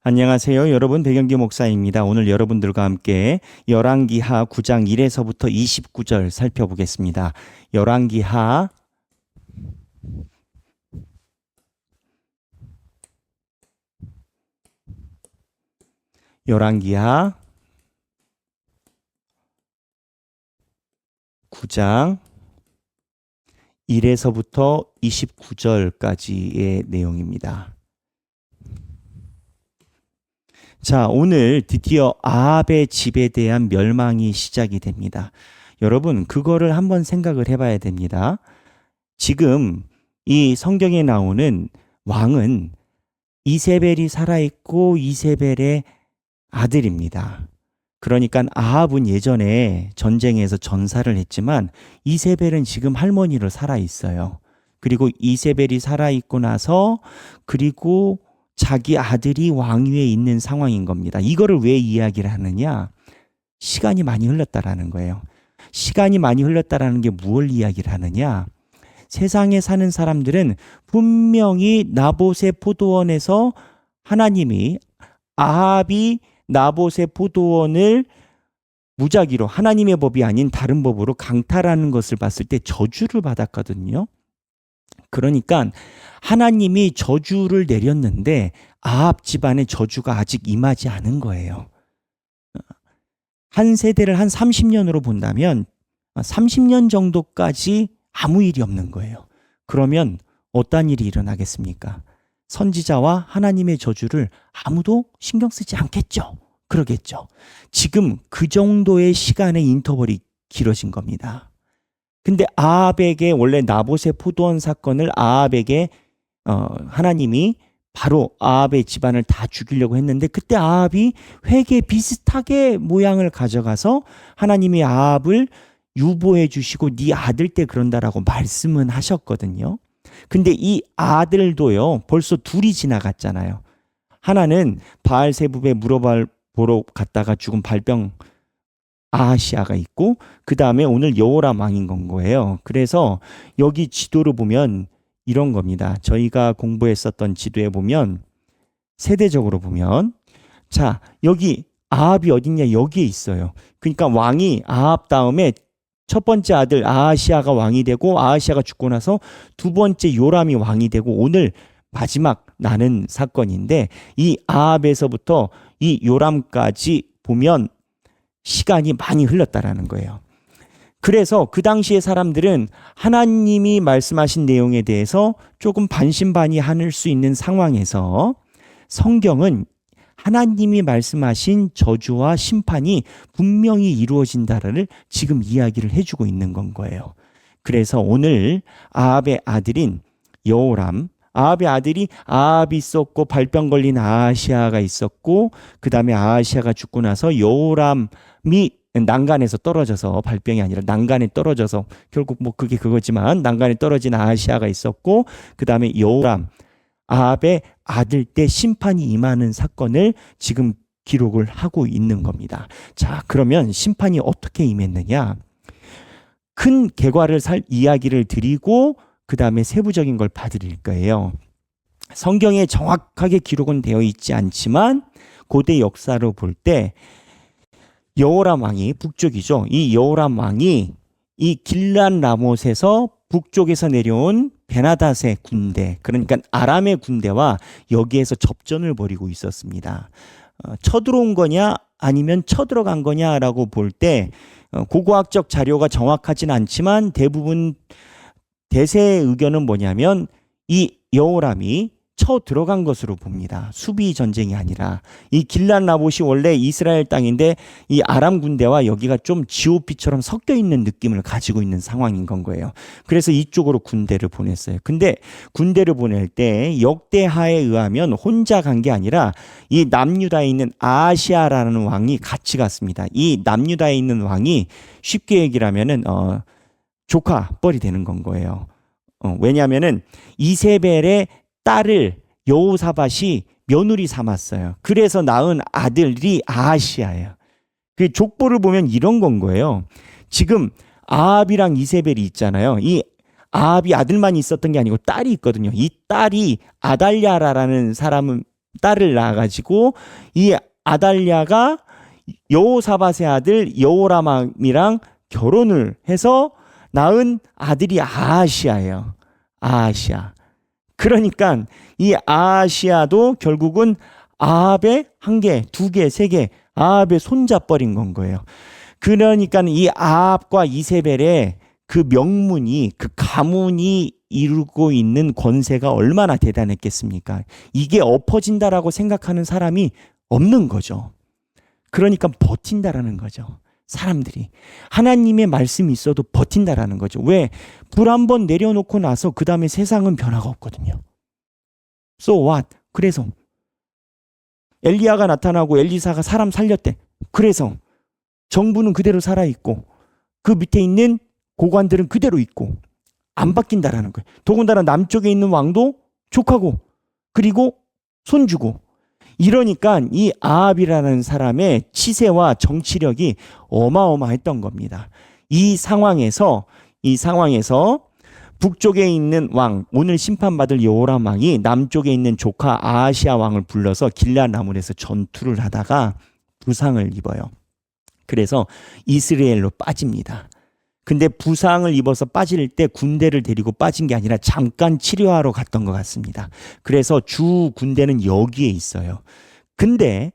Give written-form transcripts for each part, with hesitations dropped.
안녕하세요. 여러분 배경기 목사입니다. 오늘 여러분들과 함께 열왕기하 9장 1에서부터 29절 살펴보겠습니다. 열왕기하 9장 1에서부터 29절까지의 내용입니다. 자, 오늘 드디어 아합의 집에 대한 멸망이 시작이 됩니다. 여러분, 그거를 한번 생각을 해봐야 됩니다. 지금 이 성경에 나오는 왕은 이세벨이 살아있고 이세벨의 아들입니다. 그러니까 아합은 예전에 전쟁에서 전사를 했지만 이세벨은 지금 할머니로 살아있어요. 그리고 이세벨이 살아있고 나서 그리고 자기 아들이 왕위에 있는 상황인 겁니다. 이거를 왜 이야기를 하느냐? 시간이 많이 흘렀다라는 거예요. 시간이 많이 흘렀다라는 게 무엇을 이야기를 하느냐? 세상에 사는 사람들은 분명히 나봇의 포도원에서 하나님이 아합이 나봇의 포도원을 무작위로 하나님의 법이 아닌 다른 법으로 강탈하는 것을 봤을 때 저주를 받았거든요. 그러니까 하나님이 저주를 내렸는데 아합 집안의 저주가 아직 임하지 않은 거예요. 한 세대를 한 30년으로 본다면 30년 정도까지 아무 일이 없는 거예요. 그러면 어떤 일이 일어나겠습니까? 선지자와 하나님의 저주를 아무도 신경 쓰지 않겠죠. 그러겠죠. 지금 그 정도의 시간의 인터벌이 길어진 겁니다. 근데 아합에게 원래 나봇의 포도원 사건을 아합에게 하나님이 바로 아합의 집안을 다 죽이려고 했는데 그때 아합이 회개 비슷하게 모양을 가져가서 하나님이 아합을 유보해 주시고 네 아들 때 그런다라고 말씀은 하셨거든요. 근데 이 아들도요 벌써 둘이 지나갔잖아요. 하나는 바알세붑에 물어보러 갔다가 죽은 발병 아하시아가 있고 그 다음에 오늘 여호람 왕인 건 거예요. 그래서 여기 지도를 보면 이런 겁니다. 저희가 공부했었던 지도에 보면 세대적으로 보면 자 여기 아합이 어딨냐 여기에 있어요. 그러니까 왕이 아합 다음에 첫 번째 아들 아하시아가 왕이 되고 아하시아가 죽고 나서 두 번째 요람이 왕이 되고 오늘 마지막 나는 사건인데 이 아합에서부터 이 요람까지 보면 시간이 많이 흘렀다라는 거예요. 그래서 그 당시의 사람들은 하나님이 말씀하신 내용에 대해서 조금 반신반의할 수 있는 상황에서 성경은 하나님이 말씀하신 저주와 심판이 분명히 이루어진다를 지금 이야기를 해주고 있는 건 거예요. 그래서 오늘 아합의 아들인 여호람, 아합의 아들이 아합이 있었고 발병 걸린 아하시아가 있었고 그 다음에 아하시아가 죽고 나서 여호람이 난간에서 떨어져서 발병이 아니라 난간에 떨어져서 결국 뭐 그게 그거지만 난간에 떨어진 아하시아가 있었고 그 다음에 여호람 아합의 아들 때 심판이 임하는 사건을 지금 기록을 하고 있는 겁니다. 자, 그러면 심판이 어떻게 임했느냐? 큰 개괄을 이야기를 드리고 그 다음에 세부적인 걸 봐드릴 거예요. 성경에 정확하게 기록은 되어 있지 않지만 고대 역사로 볼 때 여호람 왕이 북쪽이죠. 이 여호람 왕이 이 길란 라못에서 북쪽에서 내려온 베나닷의 군대, 그러니까 아람의 군대와 여기에서 접전을 벌이고 있었습니다. 쳐들어온 거냐 아니면 쳐들어간 거냐라고 볼 때 고고학적 자료가 정확하진 않지만 대부분 대세의 의견은 뭐냐면 이 여호람이 쳐 들어간 것으로 봅니다. 수비 전쟁이 아니라 이 길란 라봇이 원래 이스라엘 땅인데 이 아람 군대와 여기가 좀 GOP처럼 섞여 있는 느낌을 가지고 있는 상황인 건 거예요. 그래서 이쪽으로 군대를 보냈어요. 근데 군대를 보낼 때 역대하에 의하면 혼자 간 게 아니라 이 남유다에 있는 아하시아라는 왕이 같이 갔습니다. 이 남유다에 있는 왕이 쉽게 얘기를 하면은 조카 뻘이 되는 건 거예요. 왜냐하면은 이세벨의 딸을 여호사밧이 며느리 삼았어요. 그래서 낳은 아들이 아하시아예요. 그 족보를 보면 이런 건 거예요. 지금 아합이랑 이세벨이 있잖아요. 이 아합이 아들만 있었던 게 아니고 딸이 있거든요. 이 딸이 아달랴라는 사람은 딸을 낳아가지고 이 아달랴가 여호사밧의 아들 여호람이랑 결혼을 해서 낳은 아들이 아하시아예요. 아하시아. 그러니까 이 아하시아도 결국은 아합의 한 개, 두 개, 세 개, 아합의 손잡버린 건 거예요. 그러니까 이 아합과 이세벨의 그 명문이, 그 가문이 이루고 있는 권세가 얼마나 대단했겠습니까? 이게 엎어진다라고 생각하는 사람이 없는 거죠. 그러니까 버틴다라는 거죠. 사람들이. 하나님의 말씀이 있어도 버틴다라는 거죠. 왜? 불 한 번 내려놓고 나서 그 다음에 세상은 변화가 없거든요. So what? 그래서 엘리야가 나타나고 엘리사가 사람 살렸대. 그래서 정부는 그대로 살아있고 그 밑에 있는 고관들은 그대로 있고 안 바뀐다라는 거예요. 더군다나 남쪽에 있는 왕도 족하고 그리고 손주고, 이러니까 이 아합이라는 사람의 치세와 정치력이 어마어마했던 겁니다. 이 상황에서 북쪽에 있는 왕, 오늘 심판받을 여호람 왕이 남쪽에 있는 조카 아하시아 왕을 불러서 길앗 라몬에서 전투를 하다가 부상을 입어요. 그래서 이스라엘로 빠집니다. 근데 부상을 입어서 빠질 때 군대를 데리고 빠진 게 아니라 잠깐 치료하러 갔던 것 같습니다. 그래서 주 군대는 여기에 있어요. 근데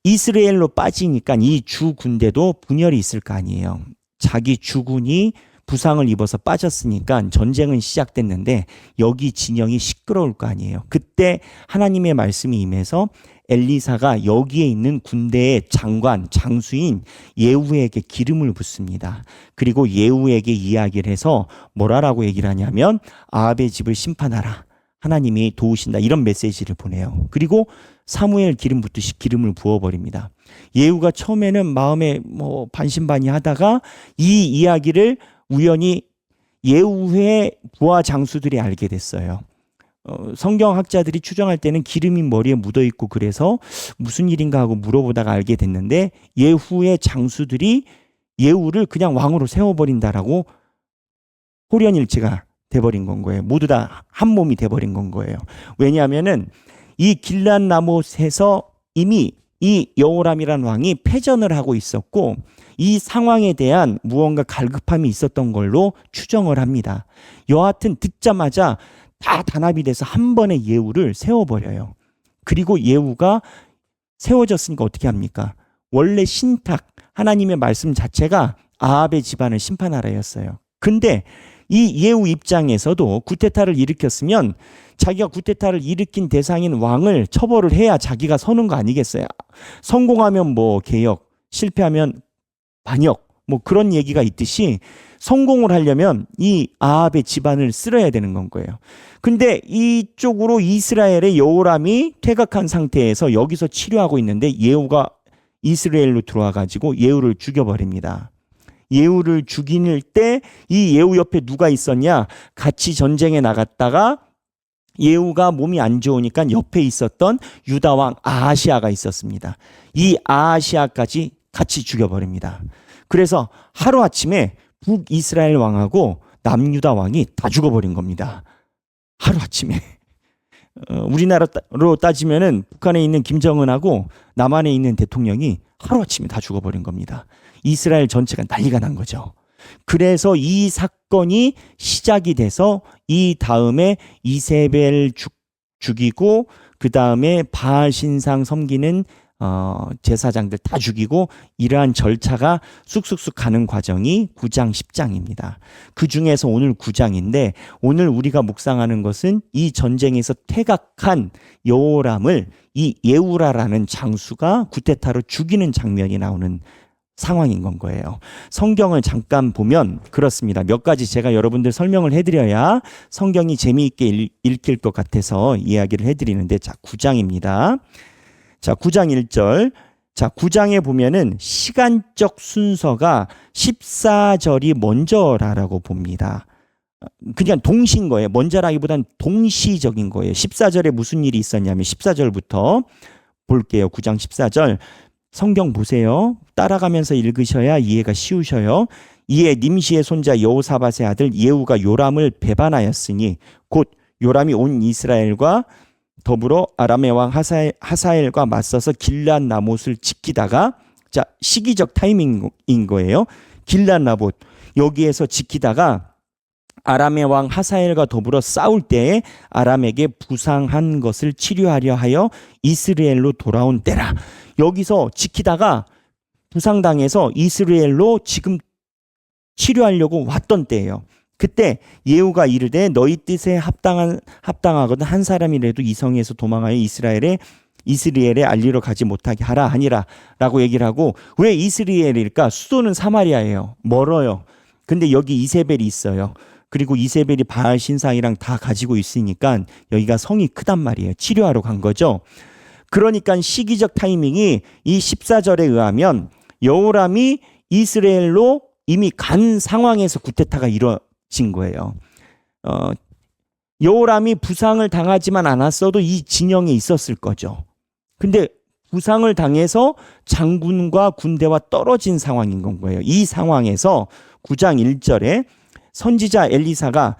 이스라엘로 빠지니까 이 주 군대도 분열이 있을 거 아니에요. 자기 주군이 부상을 입어서 빠졌으니까 전쟁은 시작됐는데 여기 진영이 시끄러울 거 아니에요. 그때 하나님의 말씀이 임해서 엘리사가 여기에 있는 군대의 장관, 장수인 예후에게 기름을 붓습니다. 그리고 예후에게 이야기를 해서 뭐라고 얘기를 하냐면 아합의 집을 심판하라. 하나님이 도우신다. 이런 메시지를 보내요. 그리고 사무엘 기름 붓듯이 기름을 부어버립니다. 예후가 처음에는 마음에 반신반의 하다가 이 이야기를 우연히 예후의 부하 장수들이 알게 됐어요. 성경학자들이 추정할 때는 기름이 머리에 묻어 있고 그래서 무슨 일인가 하고 물어보다가 알게 됐는데 예후의 장수들이 예후를 그냥 왕으로 세워버린다라고 호련일치가 돼버린 건 거예요. 모두 다 한 몸이 돼버린 건 거예요. 왜냐하면은 이 길앗 라못에서 이미 이 여호람이라는 왕이 패전을 하고 있었고 이 상황에 대한 무언가 갈급함이 있었던 걸로 추정을 합니다. 여하튼 듣자마자 다 단합이 돼서 한 번에 예후를 세워버려요. 그리고 예후가 세워졌으니까 어떻게 합니까? 원래 신탁, 하나님의 말씀 자체가 아합의 집안을 심판하라였어요. 근데 이 예후 입장에서도 구테타를 일으켰으면 자기가 구테타를 일으킨 대상인 왕을 처벌을 해야 자기가 서는 거 아니겠어요? 성공하면 개혁, 실패하면 반역, 그런 얘기가 있듯이 성공을 하려면 이 아합의 집안을 쓸어야 되는 건 거예요. 근데 이쪽으로 이스라엘의 여호람이 퇴각한 상태에서 여기서 치료하고 있는데 예후가 이스라엘로 들어와 가지고 예후를 죽여버립니다. 예후를 죽일 때 이 예후 옆에 누가 있었냐? 같이 전쟁에 나갔다가 예후가 몸이 안 좋으니까 옆에 있었던 유다 왕 아하시아가 있었습니다. 이 아하시아까지 같이 죽여버립니다. 그래서 하루아침에 북이스라엘 왕하고 남유다 왕이 다 죽어버린 겁니다. 하루아침에. 우리나라로 따지면은 북한에 있는 김정은하고 남한에 있는 대통령이 하루아침에 다 죽어버린 겁니다. 이스라엘 전체가 난리가 난 거죠. 그래서 이 사건이 시작이 돼서 이 다음에 이세벨 죽이고 그 다음에 바알 신상 섬기는 제사장들 다 죽이고 이러한 절차가 쑥쑥쑥 가는 과정이 9장 10장입니다. 그 중에서 오늘 9장인데 오늘 우리가 묵상하는 것은 이 전쟁에서 퇴각한 여호람을 이 예후라라는 장수가 구테타로 죽이는 장면이 나오는 상황인 건 거예요. 성경을 잠깐 보면 그렇습니다. 몇 가지 제가 여러분들 설명을 해드려야 성경이 재미있게 읽힐 것 같아서 이야기를 해드리는데 자 9장입니다. 자 9장 1절. 자 9장에 보면은 시간적 순서가 14절이 먼저라고 봅니다. 그냥 동시인 거예요. 먼저라기보단 동시적인 거예요. 14절에 무슨 일이 있었냐면 14절부터 볼게요. 9장 14절. 성경 보세요. 따라가면서 읽으셔야 이해가 쉬우셔요. 이에 nim시의 손자 여호사밧의 아들 예후가 요람을 배반하였으니 곧 요람이 온 이스라엘과 더불어 아람의 왕 하사엘과 맞서서 길앗 라못을 지키다가, 자, 시기적 타이밍인 거예요. 길앗 라못 여기에서 지키다가 아람의 왕 하사엘과 더불어 싸울 때에 아람에게 부상한 것을 치료하려 하여 이스라엘로 돌아온 때라. 여기서 지키다가 부상당해서 이스라엘로 지금 치료하려고 왔던 때예요. 그때 예후가 이르되 너희 뜻에 합당하거든 한 사람이라도 이성에서 도망하여 이스라엘에 알리러 가지 못하게 하라 하니라 라고 얘기를 하고, 왜 이스라엘일까? 수도는 사마리아예요. 멀어요. 근데 여기 이세벨이 있어요. 그리고 이세벨이 바알 신상이랑 다 가지고 있으니까 여기가 성이 크단 말이에요. 치료하러 간 거죠. 그러니까 시기적 타이밍이 이 14절에 의하면 여호람이 이스라엘로 이미 간 상황에서 구테타가 이뤄진 거예요. 여호람이 부상을 당하지만 않았어도 이 진영에 있었을 거죠. 근데 부상을 당해서 장군과 군대와 떨어진 상황인 건 거예요. 이 상황에서 9장 1절에 선지자 엘리사가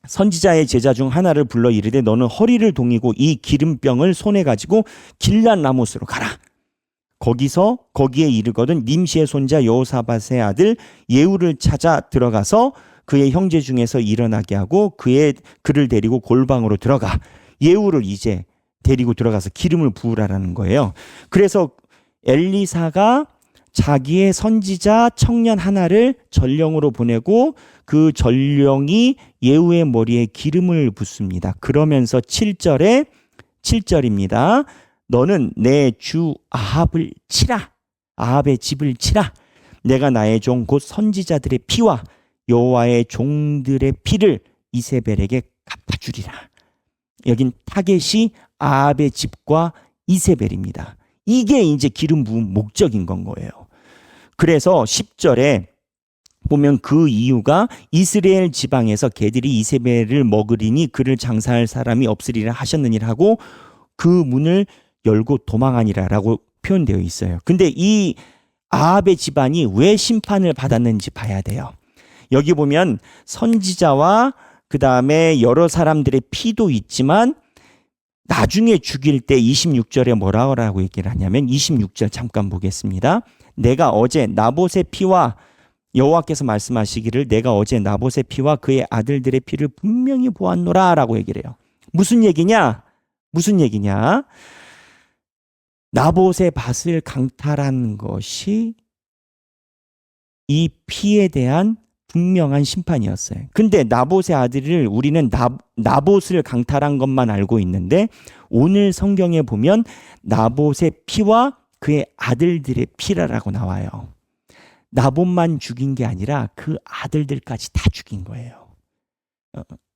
선지자의 제자 중 하나를 불러 이르되 너는 허리를 동이고 이 기름병을 손에 가지고 길앗 라못으로 가라. 거기에 이르거든 님시의 손자 여호사밧의 아들 예후를 찾아 들어가서 그의 형제 중에서 일어나게 하고 그를 데리고 골방으로 들어가. 예후를 이제 데리고 들어가서 기름을 부으라라는 거예요. 그래서 엘리사가 자기의 선지자 청년 하나를 전령으로 보내고 그 전령이 예후의 머리에 기름을 붓습니다. 그러면서 7절입니다. 너는 내 주 아합을 치라. 아합의 집을 치라. 내가 나의 종 곧 선지자들의 피와 여호와의 종들의 피를 이세벨에게 갚아주리라. 여긴 타겟이 아합의 집과 이세벨입니다. 이게 이제 기름 부은 목적인 건 거예요. 그래서 10절에 보면 그 이유가 이스라엘 지방에서 개들이 이세벨을 먹으리니 그를 장사할 사람이 없으리라 하셨느니라 하고 그 문을 열고 도망하니라 라고 표현되어 있어요. 근데 이 아합의 집안이 왜 심판을 받았는지 봐야 돼요. 여기 보면 선지자와 그 다음에 여러 사람들의 피도 있지만 나중에 죽일 때 26절에 뭐라고 얘기를 하냐면 26절 잠깐 보겠습니다. 내가 어제 나봇의 피와 여호와께서 말씀하시기를 내가 어제 나봇의 피와 그의 아들들의 피를 분명히 보았노라 라고 얘기를 해요. 무슨 얘기냐? 나봇의 밭을 강탈한 것이 이 피에 대한 분명한 심판이었어요. 근데 나봇의 아들을 우리는 나봇을 강탈한 것만 알고 있는데 오늘 성경에 보면 나봇의 피와 그의 아들들의 피라라고 나와요. 나봇만 죽인 게 아니라 그 아들들까지 다 죽인 거예요.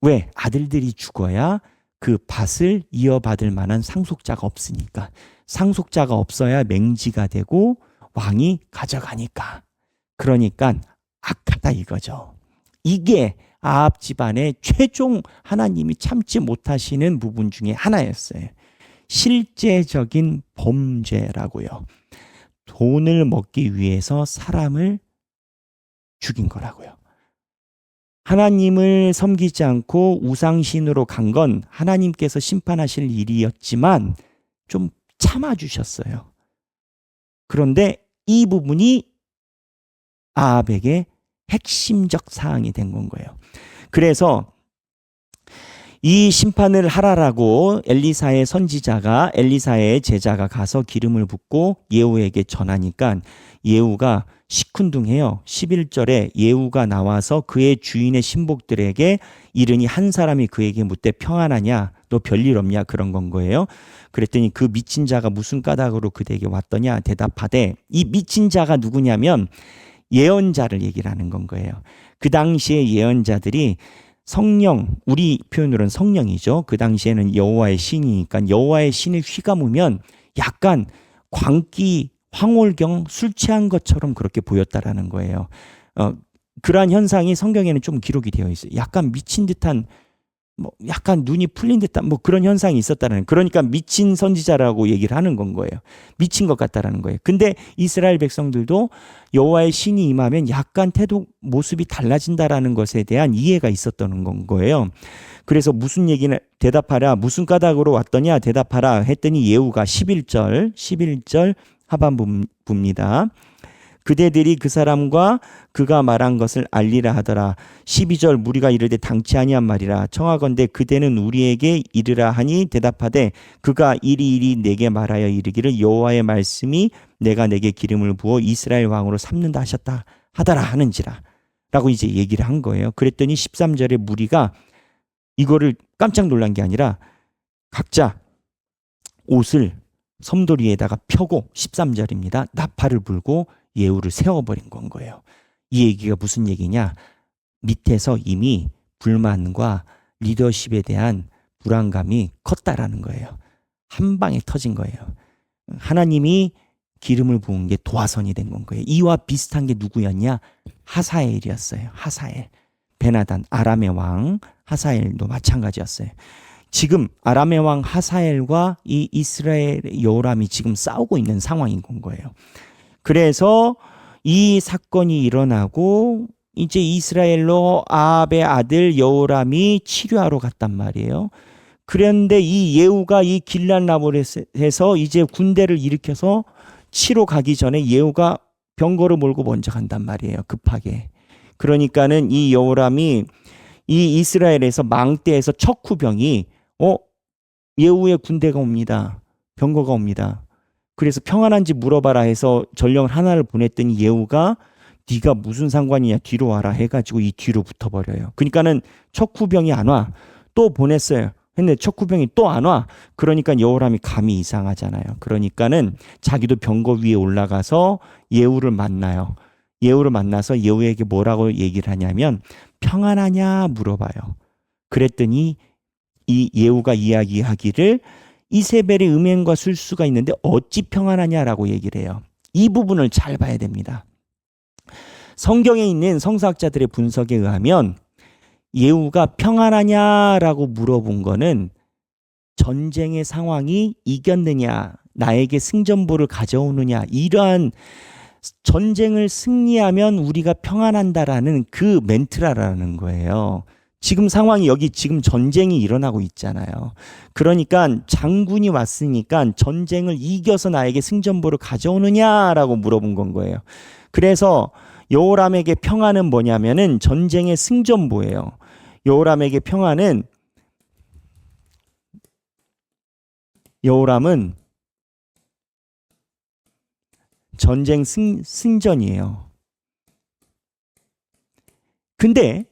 왜? 아들들이 죽어야 그 밭을 이어받을 만한 상속자가 없으니까. 상속자가 없어야 맹지가 되고 왕이 가져가니까. 그러니까 악하다 이거죠. 이게 아합 집안의 최종 하나님이 참지 못하시는 부분 중에 하나였어요. 실제적인 범죄라고요. 돈을 먹기 위해서 사람을 죽인 거라고요. 하나님을 섬기지 않고 우상신으로 간 건 하나님께서 심판하실 일이었지만 좀 참아주셨어요. 그런데 이 부분이 아합에게 핵심적 사항이 된 건 거예요. 그래서 이 심판을 하라라고 엘리사의 제자가 가서 기름을 붓고 예후에게 전하니까 예후가 시큰둥해요. 11절에 예후가 나와서 그의 주인의 신복들에게 이르니 한 사람이 그에게 묻되 평안하냐? 너 별일 없냐? 그런 건 거예요. 그랬더니 그 미친 자가 무슨 까닭으로 그대에게 왔더냐? 대답하되 이 미친 자가 누구냐면 예언자를 얘기를 하는 건 거예요. 그 당시에 예언자들이 성령, 우리 표현으로는 성령이죠. 그 당시에는 여호와의 신이니까 여호와의 신을 휘감으면 약간 광기, 황홀경, 술 취한 것처럼 그렇게 보였다라는 거예요. 그러한 현상이 성경에는 좀 기록이 되어 있어요. 약간 미친 듯한 뭐 약간 눈이 풀린 듯한 뭐 그런 현상이 있었다는, 그러니까 미친 선지자라고 얘기를 하는 건 거예요. 미친 것 같다라는 거예요. 근데 이스라엘 백성들도 여호와의 신이 임하면 약간 태도 모습이 달라진다라는 것에 대한 이해가 있었던 건 거예요. 그래서 무슨 얘기는 대답하라, 무슨 까닭으로 왔더냐 대답하라 했더니 예후가 11절 하반부입니다. 그대들이 그 사람과 그가 말한 것을 알리라 하더라. 12절 무리가 이르되 당치 아니한 말이라. 청하건대 그대는 우리에게 이르라 하니 대답하되 그가 이리 내게 말하여 이르기를 여호와의 말씀이 내가 내게 기름을 부어 이스라엘 왕으로 삼는다 하셨다 하더라 하는지라 라고 이제 얘기를 한 거예요. 그랬더니 13절에 무리가 이거를 깜짝 놀란 게 아니라 각자 옷을 섬돌이에다가 펴고 13절입니다. 나팔을 불고 예후를 세워버린 건 거예요. 이 얘기가 무슨 얘기냐? 밑에서 이미 불만과 리더십에 대한 불안감이 컸다라는 거예요. 한 방에 터진 거예요. 하나님이 기름을 부은 게 도화선이 된 건 거예요. 이와 비슷한 게 누구였냐? 하사엘이었어요. 하사엘. 베나단, 아람의 왕 하사엘도 마찬가지였어요. 지금 아람의 왕 하사엘과 이 이스라엘 여호람이 지금 싸우고 있는 상황인 건 거예요. 그래서 이 사건이 일어나고 이제 이스라엘로 아합의 아들 여호람이 치료하러 갔단 말이에요. 그런데 이 예후가 이 길랄라못에서 이제 군대를 일으켜서 치러 가기 전에 예후가 병거를 몰고 먼저 간단 말이에요. 급하게. 그러니까는 이 여호람이 이 이스라엘에서 망대에서 척후병이 예후의 군대가 옵니다. 병거가 옵니다. 그래서 평안한지 물어봐라 해서 전령을 하나를 보냈더니 예후가 네가 무슨 상관이냐 뒤로 와라 해가지고 이 뒤로 붙어버려요. 그러니까는 척후병이 안 와. 또 보냈어요. 근데 척후병이 또 안 와. 그러니까 여호람이 감이 이상하잖아요. 그러니까는 자기도 병거 위에 올라가서 예후를 만나요. 예후를 만나서 예후에게 뭐라고 얘기를 하냐면 평안하냐 물어봐요. 그랬더니 이 예후가 이야기하기를 이세벨의 음행과 술수가 있는데 어찌 평안하냐라고 얘기를 해요. 이 부분을 잘 봐야 됩니다. 성경에 있는 성서학자들의 분석에 의하면 예후가 평안하냐라고 물어본 거는 전쟁의 상황이 이겼느냐, 나에게 승전보를 가져오느냐, 이러한 전쟁을 승리하면 우리가 평안한다라는 그 멘트라라는 거예요. 지금 상황이 여기 지금 전쟁이 일어나고 있잖아요. 그러니까 장군이 왔으니까 전쟁을 이겨서 나에게 승전보를 가져오느냐라고 물어본 건 거예요. 그래서 여호람에게 평안은 뭐냐면은 전쟁의 승전보예요. 여호람에게 평안은 여호람은 전쟁 승전이에요. 근데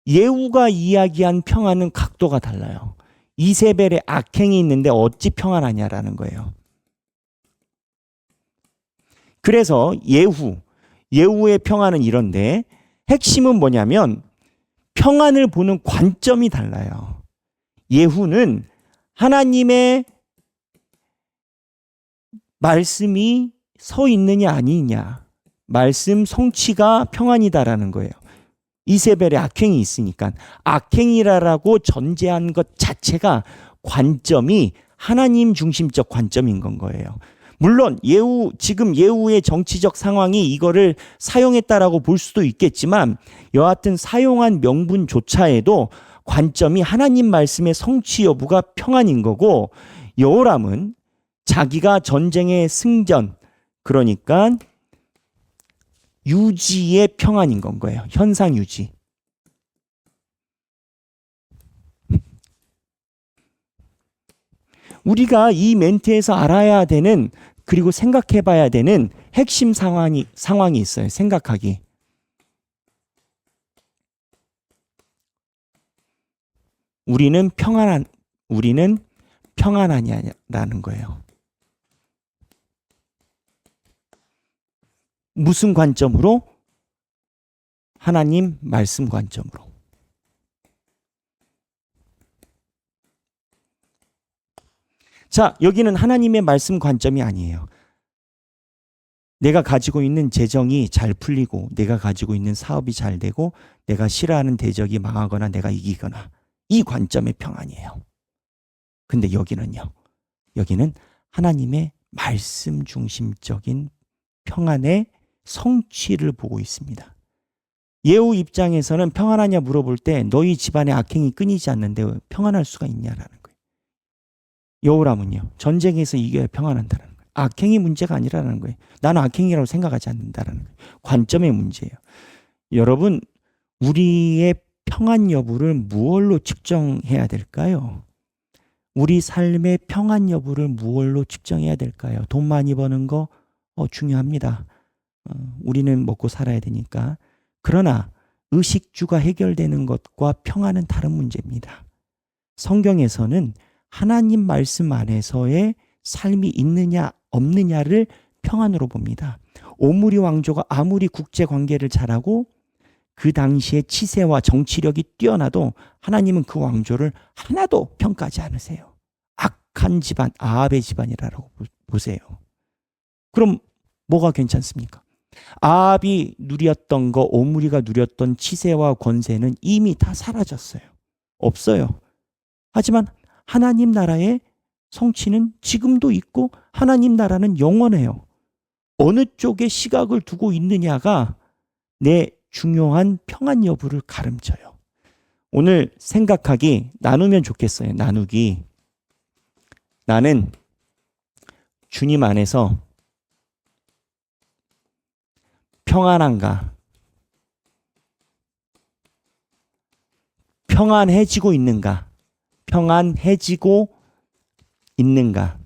예후가 이야기한 평안은 각도가 달라요. 이세벨의 악행이 있는데 어찌 평안하냐라는 거예요. 그래서 예후의 평안은 이런데 핵심은 뭐냐면 평안을 보는 관점이 달라요. 예후는 하나님의 말씀이 서 있느냐 아니냐, 말씀 성취가 평안이다라는 거예요. 이세벨의 악행이 있으니까 악행이라고 전제한 것 자체가 관점이 하나님 중심적 관점인 건 거예요. 물론 지금 예후의 정치적 상황이 이거를 사용했다라고 볼 수도 있겠지만 여하튼 사용한 명분조차에도 관점이 하나님 말씀의 성취 여부가 평안인 거고, 여호람은 자기가 전쟁의 승전, 그러니까 유지의 평안인 건 거예요. 현상 유지. 우리가 이 멘트에서 알아야 되는, 그리고 생각해 봐야 되는 핵심 상황이 있어요. 생각하기. 우리는 평안하냐라는 거예요. 무슨 관점으로? 하나님 말씀 관점으로. 자, 여기는 하나님의 말씀 관점이 아니에요. 내가 가지고 있는 재정이 잘 풀리고, 내가 가지고 있는 사업이 잘 되고, 내가 싫어하는 대적이 망하거나 내가 이기거나, 이 관점의 평안이에요. 근데 여기는요. 여기는 하나님의 말씀 중심적인 평안의 성취를 보고 있습니다. 예후 입장에서는 평안하냐 물어볼 때 너희 집안의 악행이 끊이지 않는데 평안할 수가 있냐라는 거예요. 여호람은요. 전쟁에서 이겨야 평안한다는 거예요. 악행이 문제가 아니라는 거예요. 나는 악행이라고 생각하지 않는다는 거예요. 관점의 문제예요. 여러분, 우리의 평안 여부를 무엇로 측정해야 될까요? 우리 삶의 평안 여부를 무엇로 측정해야 될까요? 돈 많이 버는 거 중요합니다. 우리는 먹고 살아야 되니까. 그러나 의식주가 해결되는 것과 평안은 다른 문제입니다. 성경에서는 하나님 말씀 안에서의 삶이 있느냐 없느냐를 평안으로 봅니다. 오므리 왕조가 아무리 국제 관계를 잘하고 그 당시에 치세와 정치력이 뛰어나도 하나님은 그 왕조를 하나도 평가하지 않으세요. 악한 집안, 아합의 집안이라고 보세요. 그럼 뭐가 괜찮습니까? 아합이 누렸던 거, 오므리가 누렸던 치세와 권세는 이미 다 사라졌어요. 없어요. 하지만 하나님 나라의 성취는 지금도 있고 하나님 나라는 영원해요. 어느 쪽에 시각을 두고 있느냐가 내 중요한 평안 여부를 가름져요. 오늘 생각하기 나누면 좋겠어요. 나누기. 나는 주님 안에서 평안한가? 평안해지고 있는가? 평안해지고 있는가?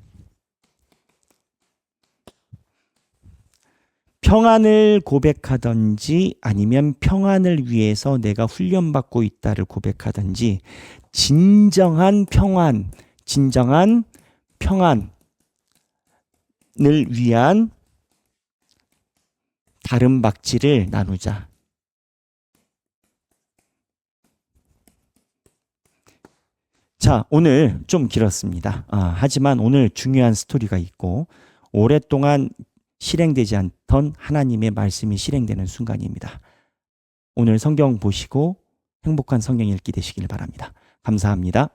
평안을 고백하든지 아니면 평안을 위해서 내가 훈련받고 있다를 고백하든지 진정한 평안을 위한 다른 박지를 나누자. 자, 오늘 좀 길었습니다. 하지만 오늘 중요한 스토리가 있고 오랫동안 실행되지 않던 하나님의 말씀이 실행되는 순간입니다. 오늘 성경 보시고 행복한 성경 읽기 되시길 바랍니다. 감사합니다.